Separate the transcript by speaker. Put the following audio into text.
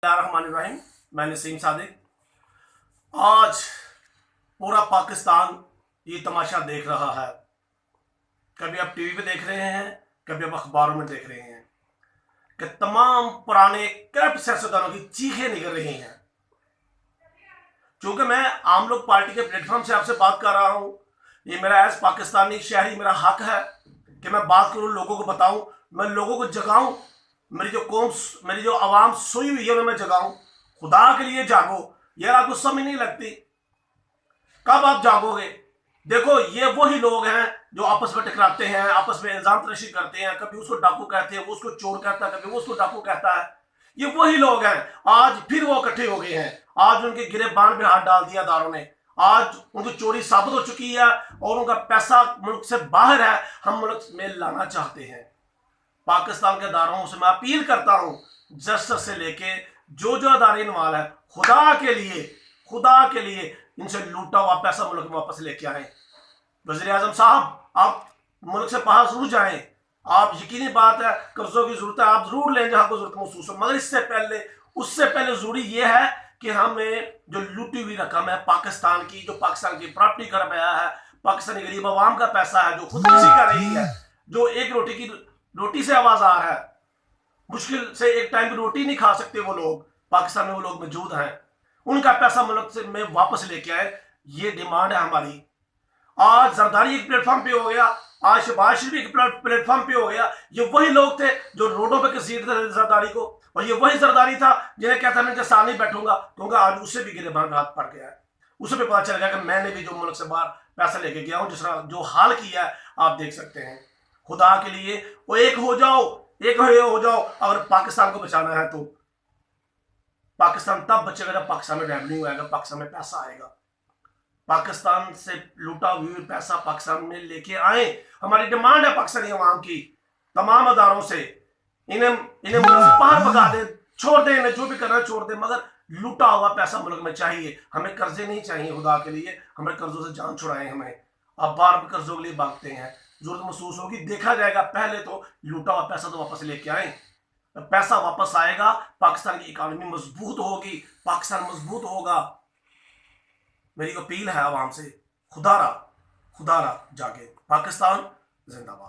Speaker 1: बिस्मिल्लाहिर्रहमानिर्रहीम। मैं नसीम सादिक। आज पूरा पाकिस्तान ये तमाशा देख रहा है। कभी आप टीवी पे देख रहे हैं, कभी आप अखबारों में देख रहे हैं कि तमाम पुराने करप्ट सियासतदानों की चीखें निकल रही हैं। चूंकि मैं आम लोग पार्टी के प्लेटफॉर्म से आपसे बात कर रहा हूं, ये मेरा एज पाकिस्तानी शहरी मेरा हक है कि मैं बात करूं, लोगों को बताऊं, मैं लोगों को जगाऊं। मेरी जो कौम, मेरी जो आवाम सोई हुई है उन्हें मैं जगाऊं। खुदा के लिए जागो यार, आपको समझ नहीं लगती? कब आप जागोगे? देखो, ये वही लोग हैं जो आपस में टकराते हैं, आपस में इल्जाम तराशी करते हैं। कभी उसको डाकू कहते हैं, वो उसको चोर कहता है, कभी वो उसको डाकू कहता है। ये वही लोग हैं। आज फिर वो इकट्ठे हो गए हैं। आज उनके गिरेबान पे हाथ डाल दिया दारों ने। आज उनकी चोरी साबित हो चुकी है और उनका पैसा मुल्क से बाहर है, हम मुल्क में लाना चाहते हैं। पाकिस्तान के अदारों से मैं अपील करता हूं, जस्टिस से लेके जो अदारे इन्वॉल्व है, खुदा के लिए इनसे लूटा हुआ पैसा मुल्क में वापस लेके आए। वज़ीर आज़म साहब, आप मुल्क से बाहर जरूर जाएं। आप, यकीनी बात है, कर्जों की जरूरत है, आप जरूर लें जहां को जरूरत महसूस हो, मगर उससे पहले जरूरी यह है कि हमें जो लूटी हुई रकम है पाकिस्तान की, जो पाकिस्तान की प्रॉपर्टी का रुपया है, पाकिस्तानी गरीब आवाम का पैसा है, जो खुदकुशी कर रही है, जो एक रोटी से आवाज़ार है, मुश्किल से एक टाइम की रोटी नहीं खा सकते वो लोग, पाकिस्तान में वो लोग मौजूद हैं, उनका पैसा मुल्क से में वापस लेके आए। ये डिमांड है हमारी। आज जरदारी एक प्लेटफॉर्म पे हो गया, आज शहबाज शरीफ एक प्लेटफॉर्म पे हो गया। ये वही लोग थे जो रोडों पे घसीटते थे जरदारी को, और ये वही जरदारी था जिन्हें कहता मैं इनके साथ नहीं बैठूंगा, क्योंकि आज उससे भी गिरेबान राहत पड़ गया है। उसे भी पता चल गया कि मैंने भी जो मुल्क से बाहर पैसा लेके गया हूं, जिस तरह जो हाल किया है आप देख सकते हैं। खुदा के लिए वो एक हो जाओ अगर पाकिस्तान को बचाना है तो। पाकिस्तान तब बचेगा जब पाकिस्तान में रेवेन्यू आएगा, पाकिस्तान में पैसा आएगा। पाकिस्तान से लूटा हुआ पैसा पाकिस्तान में लेके आए। हमारी डिमांड है पाकिस्तानी अवाम की, तमाम अदारों से, इन्हें मुल्क से बाहर भगा दे, छोड़ दे, इन्हें जो भी करना छोड़ दे, मगर लूटा हुआ पैसा मुल्क में चाहिए। हमें कर्जे नहीं चाहिए। खुदा के लिए हमारे कर्जों से जान छुड़ाएं हमें। अब बार बार कर्जों के लिए भागते हैं, जरूरत महसूस होगी, देखा जाएगा। पहले तो लूटा हुआ पैसा तो वापस लेके आए। पैसा वापस आएगा, पाकिस्तान की इकोनॉमी मजबूत होगी, पाकिस्तान मजबूत होगा। मेरी अपील है आवाम से, खुदारा जागे। पाकिस्तान जिंदाबाद।